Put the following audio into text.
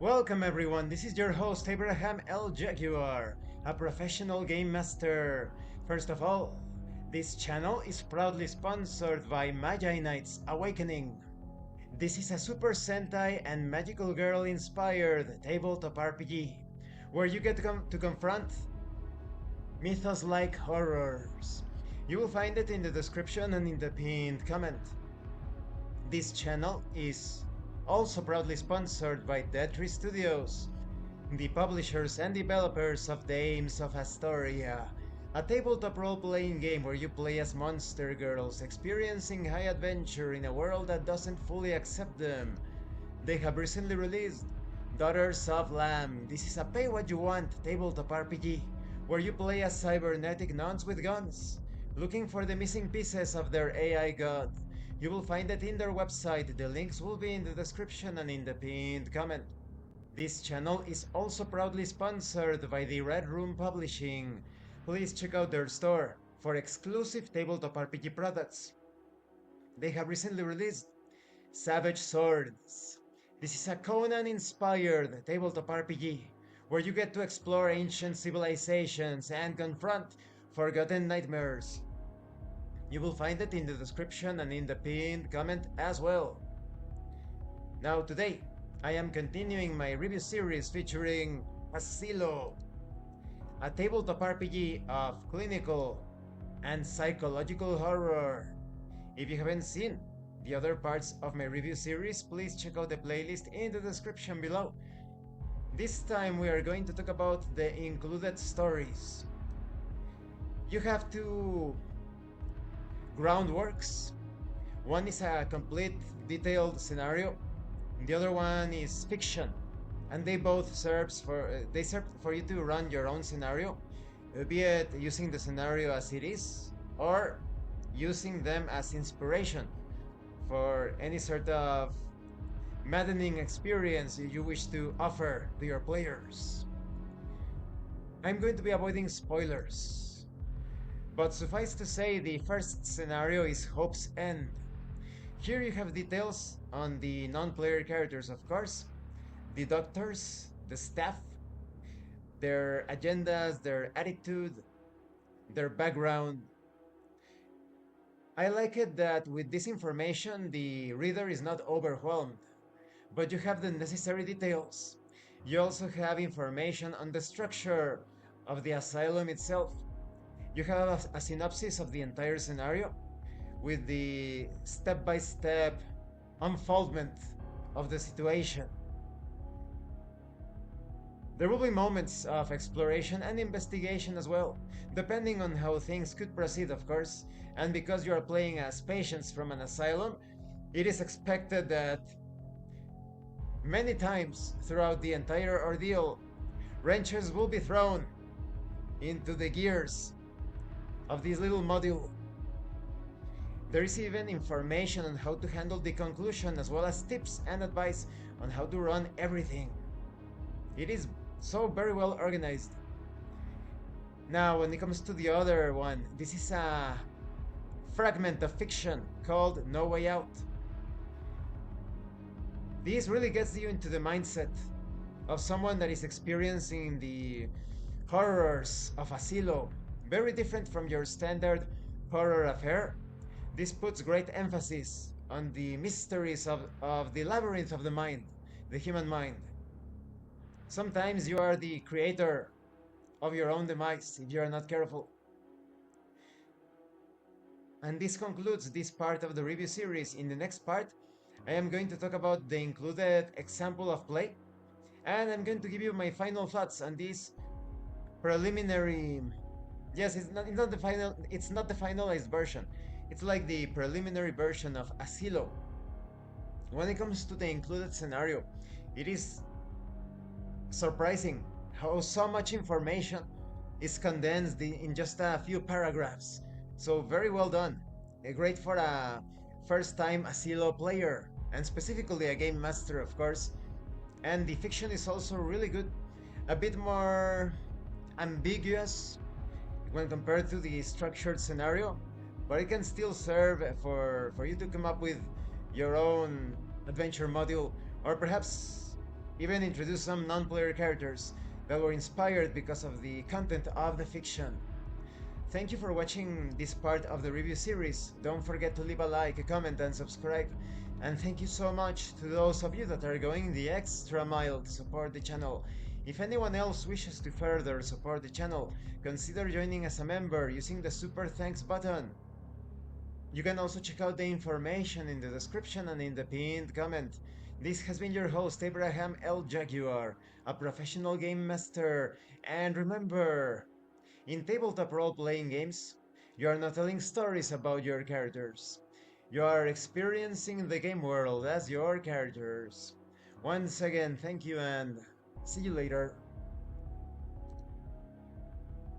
Welcome everyone, this is your host Abraham L. Jaguar, a professional game master. First of all, this channel is proudly sponsored by Magi-Knights Awakening. This is a Super Sentai and Magical Girl inspired tabletop RPG, where you get to confront mythos-like horrors. You will find it in the description and in the pinned comment. This channel is also proudly sponsored by Dead Studios, the publishers and developers of Dames of Asstoria, a tabletop role-playing game where you play as monster girls experiencing high adventure in a world that doesn't fully accept them. They have recently released Daughters of Lamb. This is a pay-what-you-want tabletop RPG where you play as cybernetic nuns with guns, looking for the missing pieces of their AI god. You will find it in their website. The links will be in the description and in the pinned comment. This channel is also proudly sponsored by the Red Room Publishing. Please check out their store for exclusive tabletop RPG products. They have recently released Savage Swords. This is a Conan-inspired tabletop RPG where you get to explore ancient civilizations and confront forgotten nightmares. You will find it in the description and in the pinned comment as well. Now today, I am continuing my review series featuring Asilo, a tabletop RPG of clinical and psychological horror. If you haven't seen the other parts of my review series, please check out the playlist in the description below. This time we are going to talk about the included stories. You have two groundworks. One is a complete detailed scenario, the other one is fiction, and they both serve for you to run your own scenario, be it using the scenario as it is or using them as inspiration for any sort of maddening experience you wish to offer to your players. I'm going to be avoiding spoilers, but suffice to say the first scenario is Hope's End. Here you have details on the non-player characters, of course, the doctors, the staff, their agendas, their attitude, their background. I like it that with this information the reader is not overwhelmed, but you have the necessary details. You also have information on the structure of the asylum itself. You have a synopsis of the entire scenario with the step-by-step unfoldment of the situation. There will be moments of exploration and investigation as well, depending on how things could proceed, of course, and because you are playing as patients from an asylum, it is expected that many times throughout the entire ordeal, wrenches will be thrown into the gears of this little module. There is even information on how to handle the conclusion, as well as tips and advice on how to run everything. It is so very well organized. Now, when it comes to the other one, this is a fragment of fiction called No Way Out. This really gets you into the mindset of someone that is experiencing the horrors of Asilo, very different from your standard horror affair. This puts great emphasis on the mysteries of the labyrinth of the mind, the human mind. Sometimes you are the creator of your own demise if you are not careful. And this concludes this part of the review series. In the next part, I am going to talk about the included example of play, and I'm going to give you my final thoughts on this preliminary. Yes, it's not the final. It's not the finalized version. It's like the preliminary version of Asilo. When it comes to the included scenario, it is surprising how so much information is condensed in just a few paragraphs. So very well done. Great for a first-time Asilo player, and specifically a game master, of course. And the fiction is also really good. A bit more ambiguous when compared to the structured scenario, but it can still serve for you to come up with your own adventure module, or perhaps even introduced some non-player characters that were inspired because of the content of the fiction. Thank you for watching this part of the review series. Don't forget to leave a like, a comment, and subscribe. And thank you so much to those of you that are going the extra mile to support the channel. If anyone else wishes to further support the channel, consider joining as a member using the super thanks button. You can also check out the information in the description and in the pinned comment. This has been your host, Abraham L. Jaguar, a professional game master. And remember, in tabletop role-playing games, you are not telling stories about your characters. You are experiencing the game world as your characters. Once again, thank you and see you later.